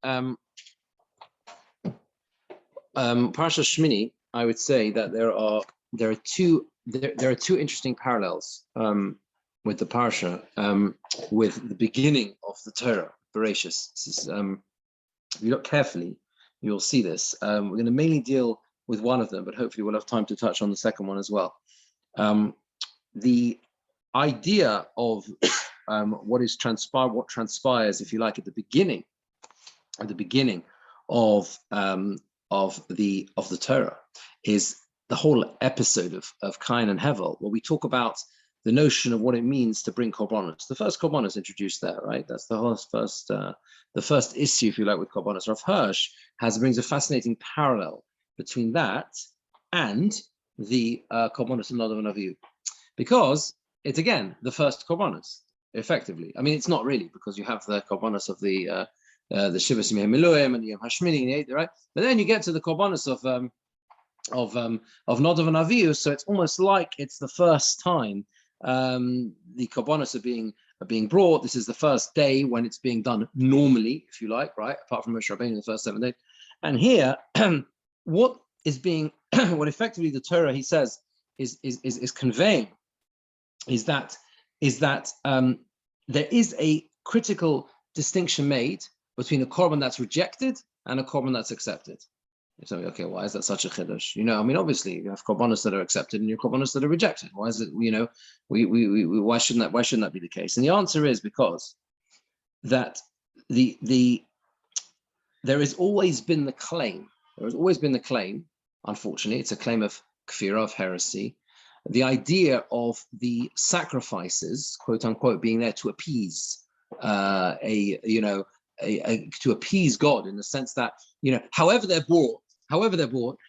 Parshas Shemini, I would say that there are two interesting parallels with the parsha, with the beginning of the Torah, Bereshis. This is, if you look carefully, you'll see this. We're going to mainly deal with one of them, but hopefully we'll have time to touch on the second one as well. The idea of what transpires, if you like, at the beginning of the Torah is the whole episode of Cain and Hevel, where we talk about the notion of what it means to bring korbanos. The first korbanos introduced there, right? That's the whole the first issue, if you like, with korbanos. Rav Hirsch brings a fascinating parallel between that and the korbanos of Nadav Avihu, because it's again the first korbanos, effectively. I mean, it's not really, because you have the korbanos of the Shivas Yemei Miluim and Yom Hashmini, right? But then you get to the korbanos of Nadav and Avihu, so it's almost like it's the first time the korbanos are being brought. This is the first day when it's being done normally, if you like, right? Apart from Moshe Rabbeinu, the first 7 days. And here, what effectively the Torah, he says, is conveying is that there is a critical distinction made between a korban that's rejected and a korban that's accepted. You say, okay, why is that such a chiddush? I mean, obviously you have korbanos that are accepted and your korbanos that are rejected. Why is it? Why shouldn't that be the case? And the answer is because that there has always been the claim. There has always been the claim. Unfortunately, it's a claim of kfirah, of heresy. The idea of the sacrifices, quote unquote, being there to appease to appease God, in the sense that however they're bought,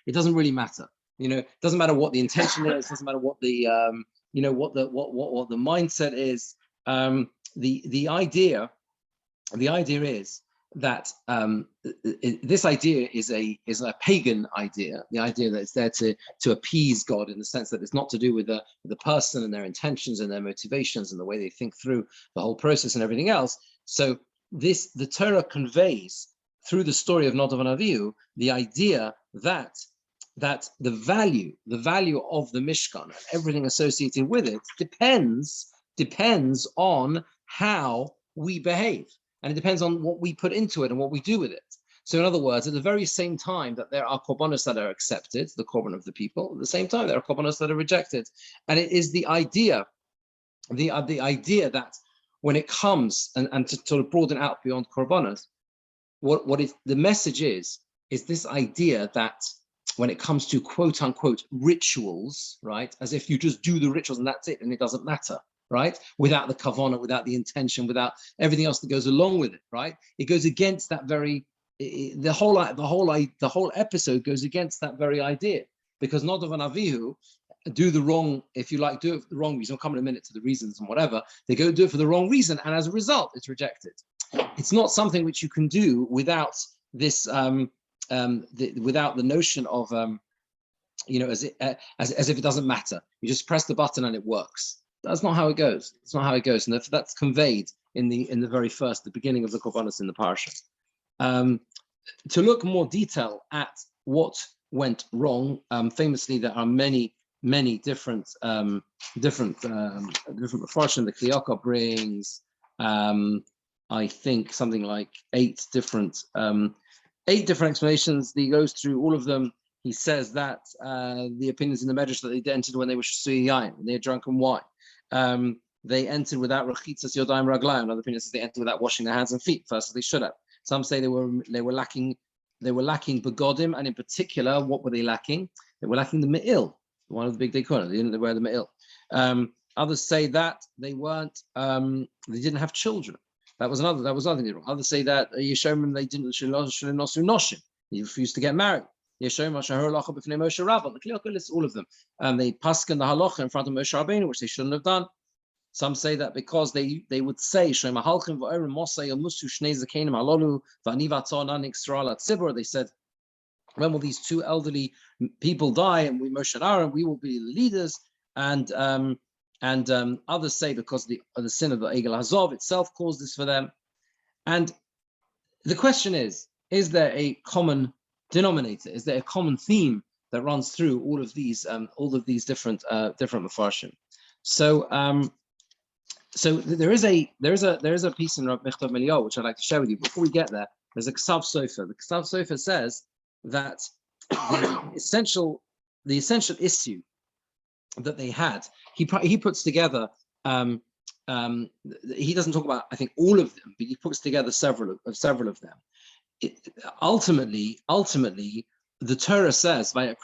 it doesn't really matter. It doesn't matter what the intention is. It doesn't matter what the what the mindset is. The idea is that this idea is a pagan idea. The idea that it's there to appease God, in the sense that it's not to do with the person and their intentions and their motivations and the way they think through the whole process and everything else. So the Torah conveys through the story of Nadav and Avihu the idea that the value of the Mishkan and everything associated with it depends on how we behave, and it depends on what we put into it and what we do with it. So in other words, at the very same time that there are korbanos that are accepted, the korban of the people, at the same time there are korbanos that are rejected. And it is the idea that when it comes, and to sort of broaden out beyond korbanos, the message is this idea that when it comes to quote unquote rituals, right, as if you just do the rituals and that's it, and it doesn't matter, right, without the kavanah, without the intention, without everything else that goes along with it, right, it goes against that very, the whole episode goes against that very idea, because Nadav and Avihu do the wrong, if you like, do it for the wrong reason. I'll come in a minute to the reasons and whatever. They go do it for the wrong reason, and as a result, it's rejected. It's not something which you can do without this, without the notion of, as if it doesn't matter. You just press the button and it works. That's not how it goes. It's not how it goes, and that's conveyed in the very first, the beginning of the korbanos in the parsha. To look more detail at what went wrong, famously there are many different mefarshim. The Kliyaka brings, I think, something like 8 different explanations. He goes through all of them. He says that the opinions in the Medrash that they entered when they were sui yain, when they had drunken wine. They entered without rachitzas yodayim raglayim. Another opinion says they entered without washing their hands and feet, first as they should have. Some say they were lacking begodim, and in particular, what were they lacking? They were lacking the me'il, one of the big dekonim. They didn't wear the me'il. Others say that they didn't have children. That was another thing wrong. Others say that Yeshomim, they didn't nosu noshim. He refused to get married. Yeshomim ashahur halacha b'fnei Moshe Rabbi. The Kliyaka lists all of them. They paskin the halacha in front of Moshe Rabbeinu, which they shouldn't have done. Some say that because they would say Shema halchim va'orim mosay musu shnei zakenim halolu v'ani v'atzon anik sral atzibur. They said, when will these 2 elderly people die, and we Moshe and Aaron, we will be the leaders? And others say because the sin of the Egel Hazov itself caused this for them. And the question is there a common denominator? Is there a common theme that runs through all of these different Mefarshim? So there is a piece in Rabbi Mechtov Melial which I'd like to share with you. Before we get there, there's a Ksav Sofer. The Ksav Sofer says that the essential issue that they had, he puts together. He doesn't talk about, I think, all of them, but he puts together several of them. Ultimately, the Torah says, that's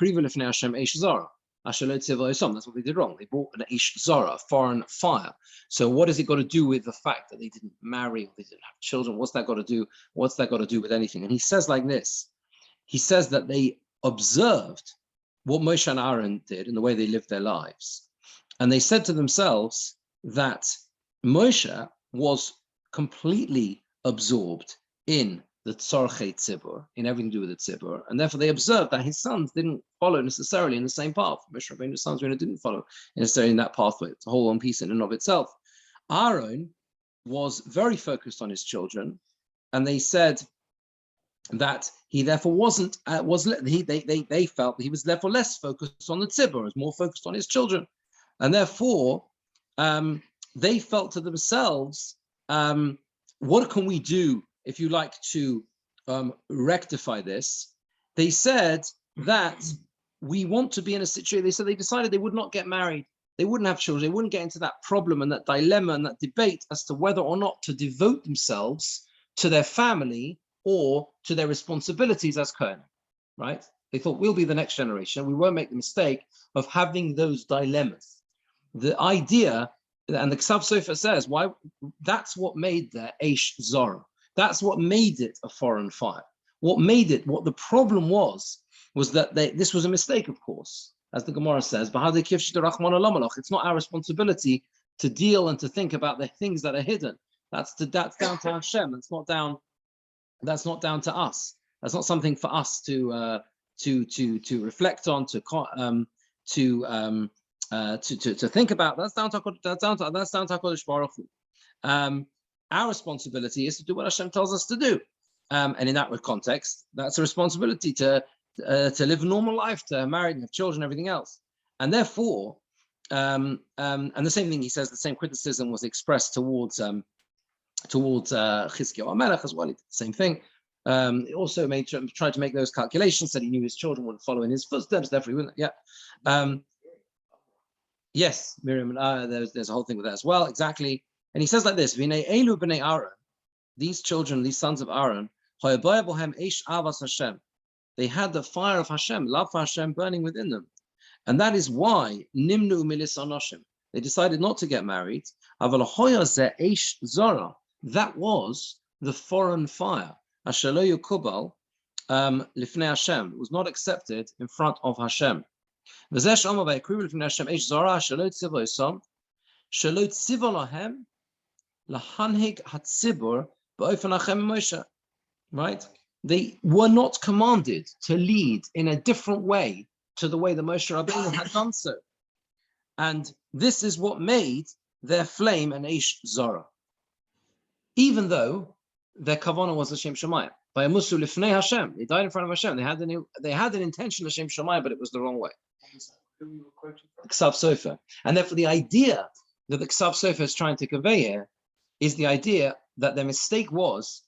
what they did wrong. They brought an Eish Zara, a foreign fire. So what has it got to do with the fact that they didn't marry, or they didn't have children? What's that got to do? What's that got to do with anything? And he says like this. He says that they observed what Moshe and Aaron did and the way they lived their lives. And they said to themselves that Moshe was completely absorbed in the tzorchei tzibur, in everything to do with the tzibur, and therefore they observed that his sons didn't follow necessarily in the same path. Moshe Rabbeinu's sons didn't follow necessarily in that pathway. It's a whole one piece in and of itself. Aaron was very focused on his children, and they said that he therefore they felt that he was therefore less focused on the tzibur, was more focused on his children, and therefore they felt to themselves, what can we do, if you like, to rectify this? They said that we want to be in a situation, they decided they would not get married, they wouldn't have children, they wouldn't get into that problem and that dilemma and that debate as to whether or not to devote themselves to their family or to their responsibilities as Kohen, right? They thought, we'll be the next generation, we won't make the mistake of having those dilemmas. The idea, and the Ksav Sofer says, why? That's what made the Eish Zara. That's what made it a foreign fire. What the problem was that this was a mistake, of course, as the Gemara says, it's not our responsibility to deal and to think about the things that are hidden. That's down to Hashem. That's not down to us. That's not something for us to reflect on, to think about. That's down to HaKadosh Baruch Hu. Our responsibility is to do what Hashem tells us to do, and in that context, that's a responsibility to live a normal life, to marry, have children, everything else. And therefore, and the same thing he says, the same criticism was expressed towards Chizkiyahu HaMelech as well. He did the same thing. He also tried to make those calculations, said he knew his children wouldn't follow in his footsteps, therefore he wouldn't. Yeah. Yes, Miriam, there's a whole thing with that as well, exactly. And he says like this: V'nei elu b'nei Aaron, these children, these sons of Aaron, they had the fire of Hashem, love for Hashem, burning within them, and that is why nimnu milis anoshim. They decided not to get married. Aval hoya ze eish zara. That was the foreign fire. Ashelo yukubal lifnei Hashem. It was not accepted in front of Hashem. V'zesh omer vayikrivu lifnei Hashem eish zara shelo tzivo yisam shelo tzivo lahem lahanhig hatzibur ba'ofen Hashem Moshe. Right? They were not commanded to lead in a different way to the way that Moshe Rabbeinu had done so. And this is what made their flame an Eish Zara. Even though their kavanah was Hashem Shemayim. By Musu Lifnei Hashem, they died in front of Hashem. They had an intention Hashem Shemayim, but it was the wrong way. Ksav Sofer. And therefore the idea that the Ksav Sofer is trying to convey here is the idea that their mistake was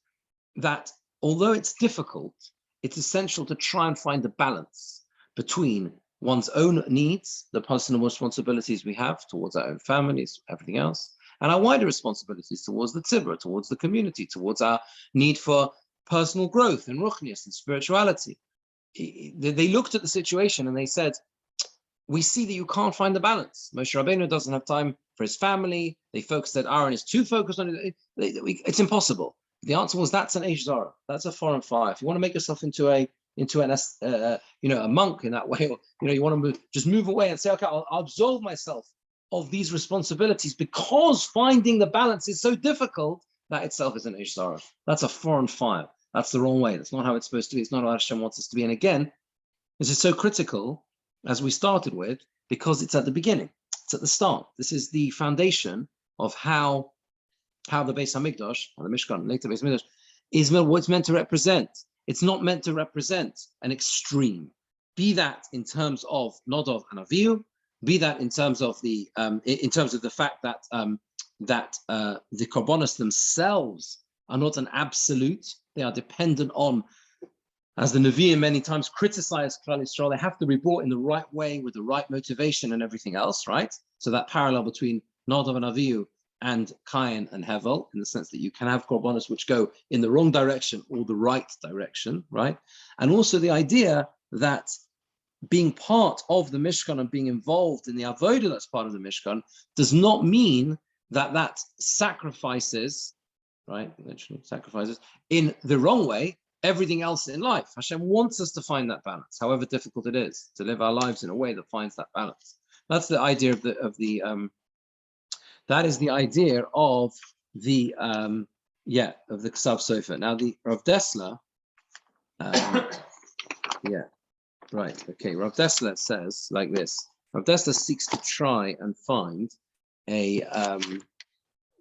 that although it's difficult, it's essential to try and find a balance between one's own needs, the personal responsibilities we have towards our own families, everything else, and our wider responsibilities towards the tzibur, towards the community, towards our need for personal growth and ruchnius and spirituality. They looked at the situation and they said, we see that you can't find the balance. Moshe Rabbeinu doesn't have time for his family. They focused that Aaron is too focused on it. It's impossible. The answer was, that's an Eish Zara. That's a foreign fire. If you want to make yourself into a monk in that way, or you want to just move away and say, okay, I'll absolve myself of these responsibilities because finding the balance is so difficult. That itself is an Eish Zara. That's a foreign fire. That's the wrong way. That's not how it's supposed to be. It's not how Hashem wants us to be. And again, this is so critical, as we started with, because it's at the beginning. It's at the start. This is the foundation of how the Beis Hamikdash, or the Mishkan, later Beis Hamikdash, is what's meant to represent. It's not meant to represent an extreme, be that in terms of Nadav and Avihu, be that in terms of the fact that the korbanos themselves are not an absolute; they are dependent on, as the Nevi'im many times criticize Klal Yisrael, they have to be brought in the right way with the right motivation and everything else, right? So that parallel between Nadav and Avihu and Cain and Hevel, in the sense that you can have korbanos which go in the wrong direction or the right direction, right? And also the idea that being part of the Mishkan and being involved in the avodah that's part of the Mishkan does not mean that sacrifices, right? Literally sacrifices in the wrong way everything else in life. Hashem wants us to find that balance, however difficult it is, to live our lives in a way that finds that balance. That's the idea of the that is the idea of the of the Ksav Sofer. Now the Rav Dessler, Rav Dessler says like this. Rav Dessler seeks to try and find a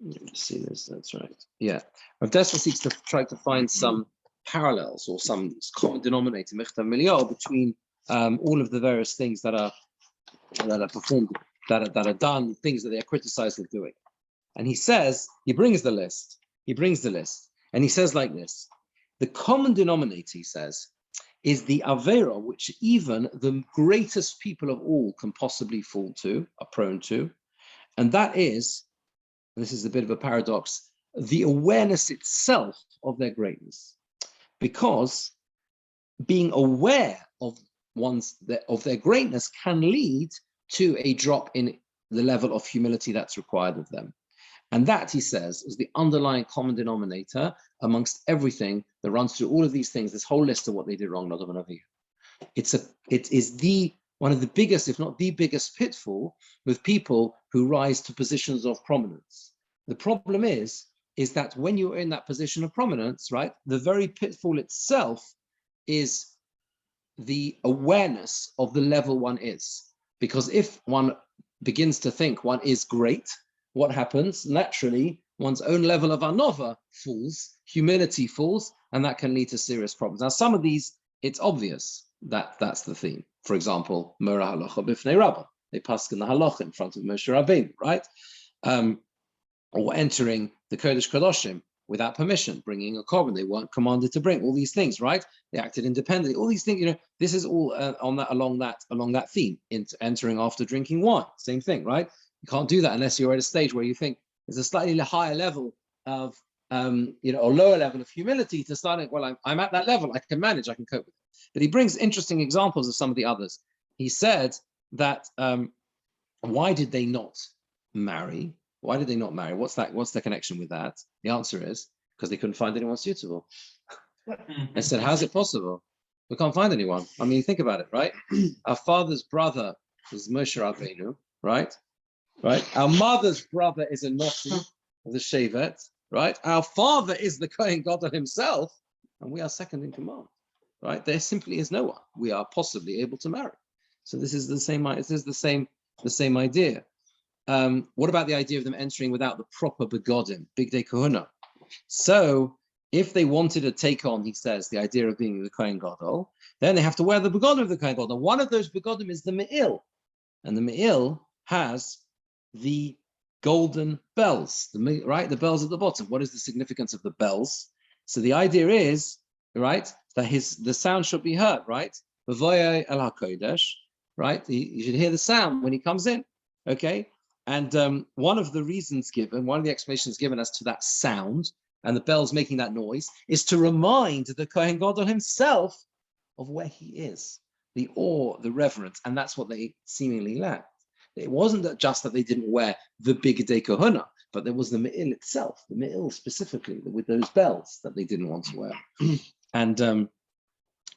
let me see this, that's right. Yeah. Rav Dessler seeks to try to find some parallels or some common denominator, between all of the various things that are performed, that are done, things that they are criticized with doing. And he says, he brings the list, and he says like this: the common denominator, he says, is the avera which even the greatest people of all can possibly fall to, are prone to, and that is, and this is a bit of a paradox, the awareness itself of their greatness. Because being aware of their greatness can lead to a drop in the level of humility that's required of them. And that, he says, is the underlying common denominator amongst everything that runs through all of these things, this whole list of what they did wrong, Nadav and Avihu. It is one of the biggest, if not the biggest pitfall with people who rise to positions of prominence. The problem is that when you're in that position of prominence, right, the very pitfall itself is the awareness of the level one is. Because if one begins to think one is great, what happens? Naturally, one's own level of anova falls, humility falls, and that can lead to serious problems. Now, some of these, it's obvious that that's the theme. For example, Mora halacha b'fnei Rabbi. They paskin the halacha in front of Moshe Rabbeinu, right? Or entering the Kodesh Kodashim without permission, bringing a korban they weren't commanded to bring. All these things, right? They acted independently. All these things, this is all along that theme. Entering after drinking wine, same thing, right? You can't do that unless you're at a stage where you think there's a slightly higher level of, or lower level of humility to start. Well, I'm at that level. I can manage. I can cope with it. But he brings interesting examples of some of the others. He said that why did they not marry? Why did they not marry? What's the connection with that? The answer is because they couldn't find anyone suitable. I said, how's it possible? We can't find anyone. I mean, think about it, right? Our father's brother is Moshe Rabbeinu, right? Right. Our mother's brother is a Nasi of the Shevet, right? Our father is the Kohen Gadol himself, and we are second in command, right? There simply is no one we are possibly able to marry. So this is the same. This is the same idea. What about the idea of them entering without the proper begodim, big day kahuna? So if they wanted to take on, he says, the idea of being the Kohen Gadol, then they have to wear the begodim of the Kohen Gadol. One of those begodim is the me'il, and the me'il has the golden bells, the bells at the bottom. What is the significance of the bells? So the idea is, right, that the sound should be heard, right? V'voyei el hakodesh, right? You should hear the sound when he comes in, okay? And one of the reasons given, one of the explanations given as to that sound and the bells making that noise is to remind the Kohen Gadol himself of where he is, the awe, the reverence, and that's what they seemingly lacked. It wasn't just that they didn't wear the big day kahuna, but there was the me'il itself, the me'il specifically with those bells that they didn't want to wear. And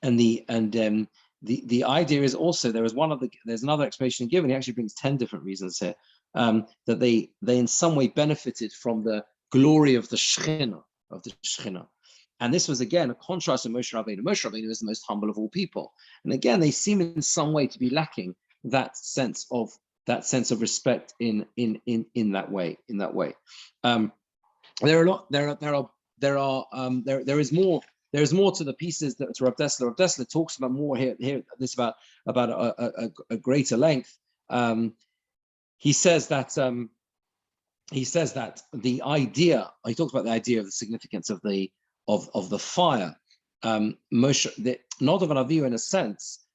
the idea is also there's another explanation given. He actually brings 10 different reasons here that they in some way benefited from the glory of the Shechina. And this was again a contrast to Moshe Rabbeinu. Moshe Rabbeinu is the most humble of all people, and again they seem in some way to be lacking that sense of respect in that way. There are there is more. There is more to the pieces that Rav Dessler. Rav Dessler talks about more here. This about a greater length. He says that the idea. He talks about the idea of the significance of the fire. Moshe, the Nadav Avihu, in a sense,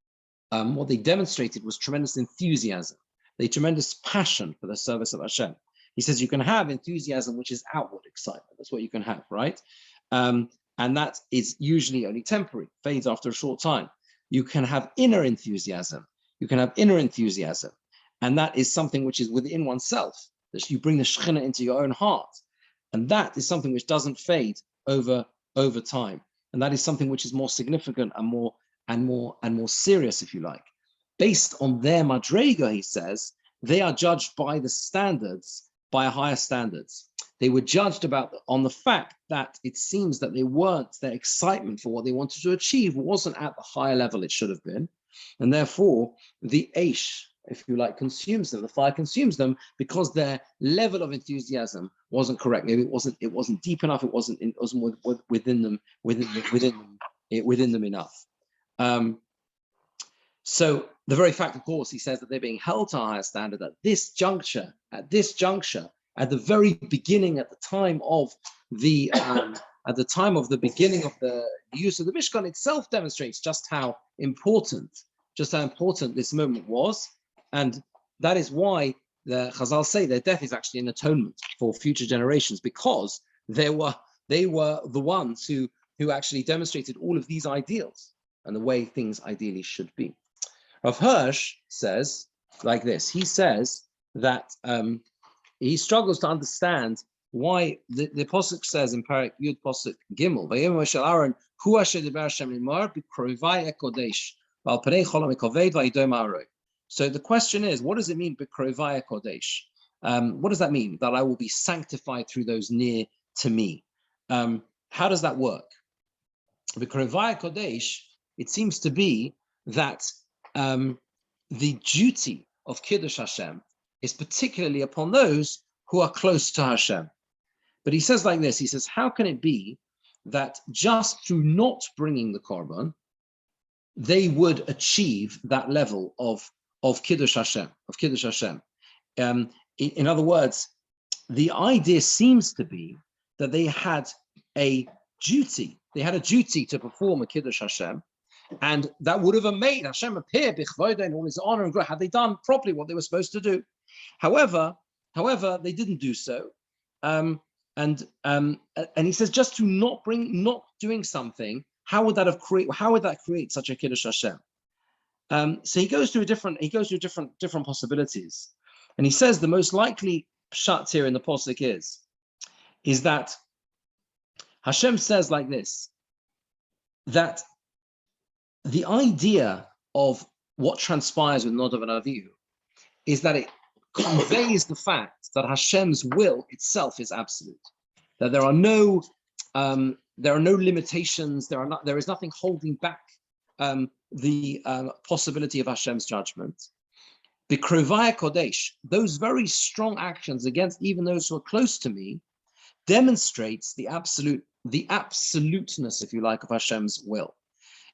what they demonstrated was tremendous enthusiasm. They tremendous passion for the service of Hashem. He says you can have enthusiasm, which is outward excitement. That's what you can have, right? And that is usually only temporary, fades after a short time. You can have inner enthusiasm. And that is something which is within oneself, that you bring the Shekhinah into your own heart. And that is something which doesn't fade over time. And that is something which is more significant and more serious, if you like. Based on their madrega, he says, they are judged by a higher standards. They were judged on the fact that it seems that their excitement for what they wanted to achieve wasn't at the higher level it should have been. And therefore, the Aish, if you like, consumes them, the fire consumes them because their level of enthusiasm wasn't correct. Maybe it wasn't deep enough, it wasn't within them enough. So the very fact, of course, he says that they're being held to a higher standard at this juncture, at the very beginning, at the time of the beginning of the use of the Mishkan itself, demonstrates just how important this moment was, and that is why the Chazal say their death is actually an atonement for future generations, because they were the ones who actually demonstrated all of these ideals and the way things ideally should be. Rav Hirsch says like this. He says that he struggles to understand why the Pasuk says in Parak Yud Pasuk Gimel, Vayom Moshe Aaron, Hu Asher Dibar Hashem Limar B'Krovai Ekodesh V'Al Panei Cholam Ekoved V'Yidom Aroi. So the question is, what does it mean B'Krovai Ekodesh? What does that mean? That I will be sanctified through those near to me. How does that work? B'Krovai Ekodesh, it seems to be that the duty of Kiddush Hashem is particularly upon those who are close to Hashem. But he says like this, he says, how can it be that just through not bringing the Korban, they would achieve that level of Kiddush Hashem, in other words, the idea seems to be that they had a duty to perform a Kiddush Hashem, and that would have made Hashem appear b'chvodah in all his honor and glory had they done properly what they were supposed to do. However, they didn't do so, and he says just to not doing something, how would that create such a Kiddush Hashem? So he goes through different possibilities, and he says the most likely pshat here in the posuk is that Hashem says like this, that the idea of what transpires with Nadav and Avihu is that it conveys the fact that Hashem's will itself is absolute, that there are no limitations, there is nothing holding back the possibility of Hashem's judgment. The Krovai Kodesh, those very strong actions against even those who are close to me, demonstrates the absoluteness, if you like, of Hashem's will.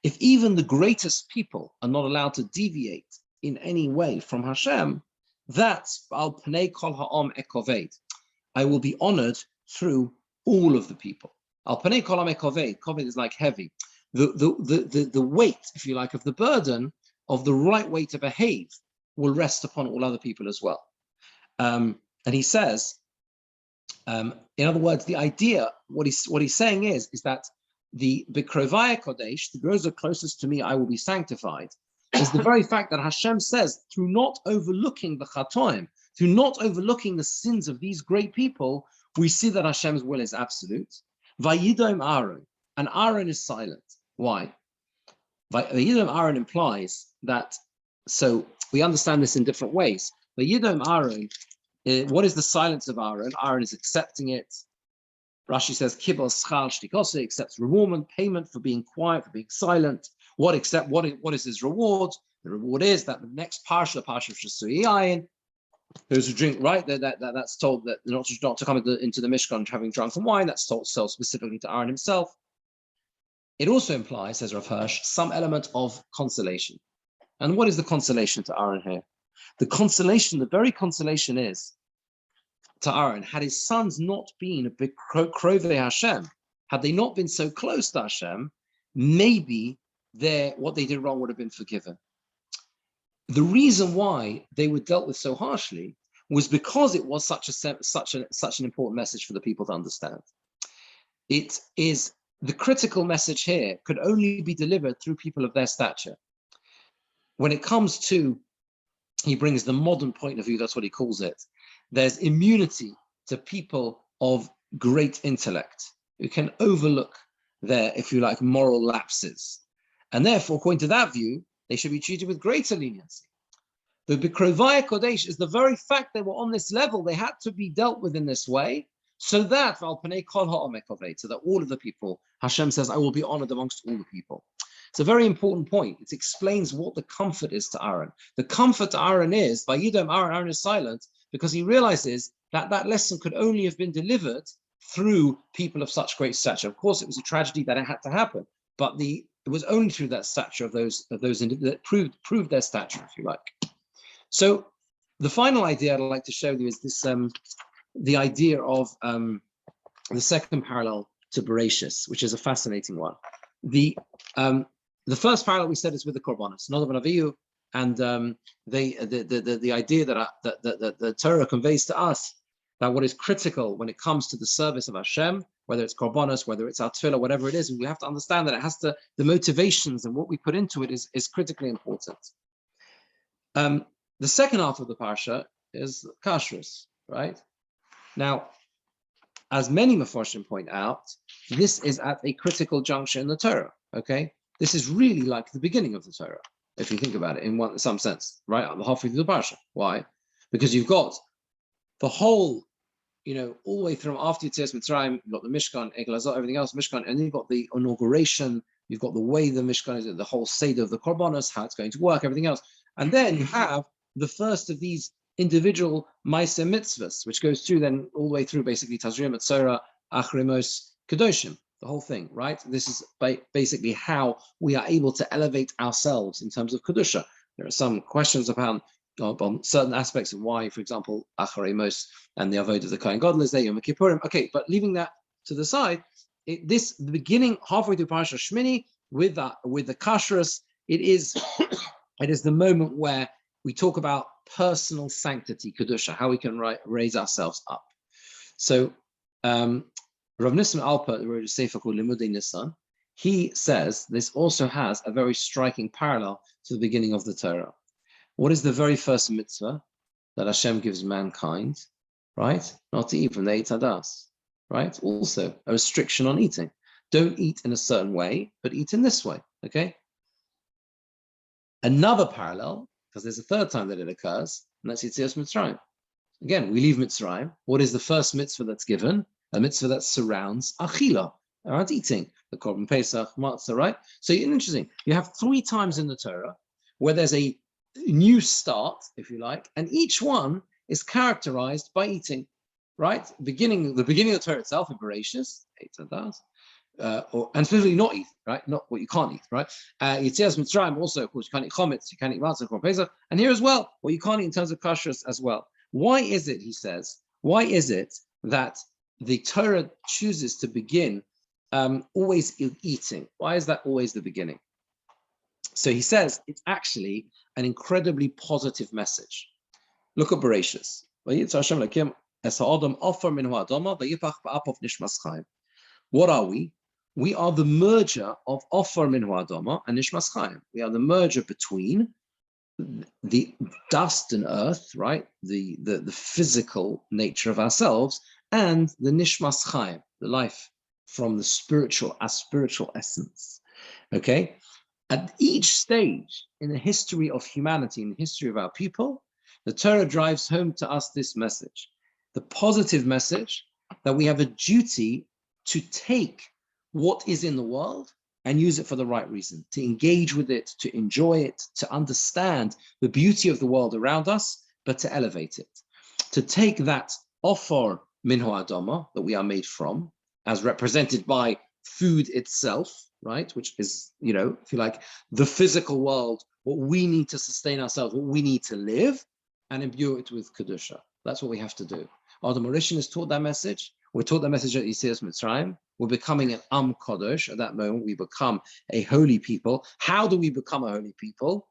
If even the greatest people are not allowed to deviate in any way from Hashem, that's al pnei kol ha'am ekoved. I will be honored through all of the people. Al pnei kol ha'am ekoved. Koved is like heavy. The weight, if you like, of the burden of the right way to behave will rest upon all other people as well. And he says, in other words, the idea, what he's saying is that the B'Krovai Kodesh, those are closest to me, I will be sanctified, is the very fact that Hashem says, through not overlooking the Chatoim, through not overlooking the sins of these great people, we see that Hashem's will is absolute. Vayidom Aaron, and Aaron is silent. Why? Vayidom Aaron implies that, so we understand this in different ways. Vayidom Aaron, what is the silence of Aaron? Aaron is accepting it. Rashi says, Kibel Schal Shtikose, accepts reward, payment for being quiet, for being silent. What is his reward? The reward is that the next parsha, the parsha of Shesui Ayin, Those who drink, right? That's told that not to come into the Mishkan having drunken wine. That's told specifically to Aaron himself. It also implies, says Rav Hirsch, some element of consolation. And what is the consolation to Aaron here? The very consolation is to Aaron, had his sons not been a big Krovei Hashem, had they not been so close to Hashem, maybe what they did wrong would have been forgiven. The reason why they were dealt with so harshly was because it was such an important message for the people to understand. It is the critical message here could only be delivered through people of their stature. When it comes to, he brings the modern point of view, that's what he calls it. There's immunity to people of great intellect who can overlook their, if you like, moral lapses. And therefore, according to that view, they should be treated with greater leniency. The Bikrovaya Kodesh is the very fact they were on this level, they had to be dealt with in this way, so that all of the people, Hashem says, I will be honored amongst all the people. It's a very important point. It explains what the comfort is to Aaron. The comfort to Aaron is, by Yidom Aaron is silent, because he realizes that that lesson could only have been delivered through people of such great stature. Of course, it was a tragedy that it had to happen, but it was only through that stature of those that proved their stature, if you like. So the final idea I'd like to show you is this, the idea of the second parallel to Bereshis, which is a fascinating one. The first parallel we said is with the Korbanos, Nadav Avihu, and the idea that the Torah conveys to us that what is critical when it comes to the service of Hashem, whether it's Korbanos, whether it's our tefillah, whatever it is, we have to understand that it has to, the motivations and what we put into it is critically important. The second half of the parsha is kashrus, right? Now, as many Mefarshim point out, this is at a critical juncture in the Torah, okay? This is really like the beginning of the Torah, if you think about it in some sense, right? Halfway through the parsha. Why? Because you've got the whole, all the way through after Yetzias Mitzrayim, you've got the Mishkan, Egel Hazah, everything else, Mishkan, and then you've got the inauguration, you've got the way the Mishkan is, the whole Seder of the Korbanos, how it's going to work, everything else. And then you have the first of these individual Maaseh Mitzvahs, which goes through then all the way through basically Tazria, Metzora, Achrimos, Kedoshim, the whole thing, right? This is basically how we are able to elevate ourselves in terms of Kedusha. There are some questions on certain aspects of why, for example, Acharemos and the Avodah of the Kohen Gadol is there, Yom Kippurim. Okay, but leaving that to the side, the beginning, halfway through Parshas Shemini, with the kashrus, it is the moment where we talk about personal sanctity, Kedusha, how we can raise ourselves up. So, Rav Nissim Alpert, who wrote a sefer called Limudei Nisan, he says this also has a very striking parallel to the beginning of the Torah. What is the very first mitzvah that Hashem gives mankind, right? Not to eat from the Eitz Hadas, right? Also, a restriction on eating. Don't eat in a certain way, but eat in this way, okay? Another parallel, because there's a third time that it occurs, and that's Yetzias Mitzrayim. Again, we leave Mitzrayim. What is the first mitzvah that's given? A mitzvah that surrounds Achila, around eating, the Korban Pesach, Matzah, right? So interesting. You have 3 times in the Torah where there's a new start, if you like, and each one is characterized by eating, right? The beginning of the Torah itself, in Bereshis, and specifically not eat, right? Not what you can't eat, right? Yetzias Mitzrayim also, of course, you can't eat chometz, you can't eat matzah, Korban Pesach, and here as well, what you can't eat in terms of kashrus as well. Why is it, he says, why is it that the Torah chooses to begin always eating? Why is that always the beginning? So he says it's actually an incredibly positive message. Look at Bereshis. What are we? We are the merger of Ofar Minhu Adama and Nishmas Chaim. We are the merger between the dust and earth, right? The physical nature of ourselves, and the Nishmas Chaim, the life from our spiritual essence. Okay? At each stage in the history of humanity, in the history of our people, the Torah drives home to us this message, the positive message that we have a duty to take what is in the world and use it for the right reason, to engage with it, to enjoy it, to understand the beauty of the world around us, but to elevate it. to take that ofor minho adama that we are made from, as represented by food itself, right? Which is, if you like, the physical world, what we need to sustain ourselves, what we need to live, and imbue it with Kedusha. That's what we have to do. Adam Rishon is taught that message. We're taught that message at Yetzias Mitzrayim. We're becoming an Kodesh. At that moment, we become a holy people. How do we become a holy people?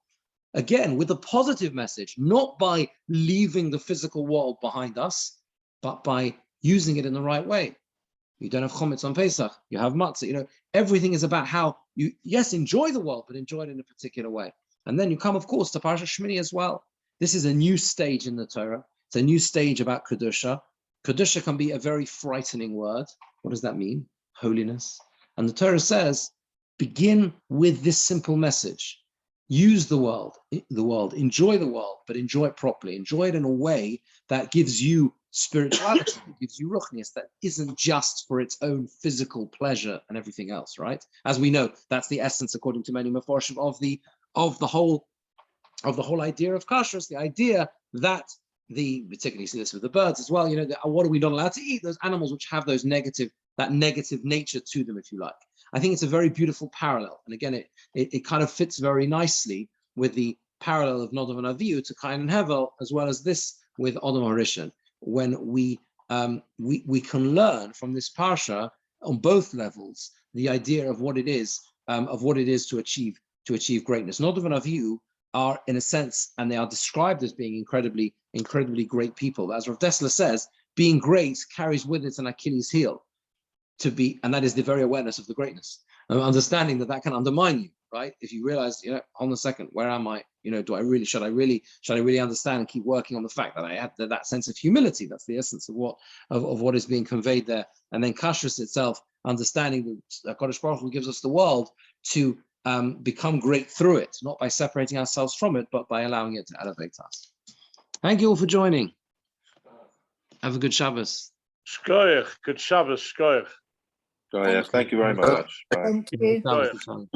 Again, with a positive message, not by leaving the physical world behind us, but by using it in the right way. You don't have chometz on Pesach, you have matzah. Everything is about how you, yes, enjoy the world, but enjoy it in a particular way. And then you come, of course, to Parshas Shemini as well. This is a new stage in the Torah. It's a new stage about Kedusha. Kedusha can be a very frightening word. What does that mean? Holiness. And the Torah says, begin with this simple message. Use the world, enjoy the world, but enjoy it properly. Enjoy it in a way that gives you spirituality, that gives you ruchnius, that isn't just for its own physical pleasure and everything else, right? As we know, that's the essence, according to many Meforshim, of the whole idea of kashrus, the idea that particularly you see this with the birds as well, what are we not allowed to eat? Those animals which have that negative nature to them, if you like. I think it's a very beautiful parallel. And again, it kind of fits very nicely with the parallel of Nadav and Avihu to Cain and Hevel, as well as this with Adam HaRishon, when we can learn from this parsha on both levels the idea of what it is to achieve greatness. Nadav and Avihu are, in a sense, and they are described as being incredibly great people. As Rav Dessler says, being great carries with it an Achilles heel. And that is the very awareness of the greatness, and understanding that can undermine you, right? If you realize, hold on a second, where am I? Should I really understand and keep working on the fact that I have that sense of humility? That's the essence of what is being conveyed there. And then kashrus itself, understanding that Kodesh Baruch Hu gives us the world to become great through it, not by separating ourselves from it, but by allowing it to elevate us. Thank you all for joining. Have a good Shabbos. Shkoyach, good Shabbos, shkoyach. Thank you very much. Thank you. Shabbos.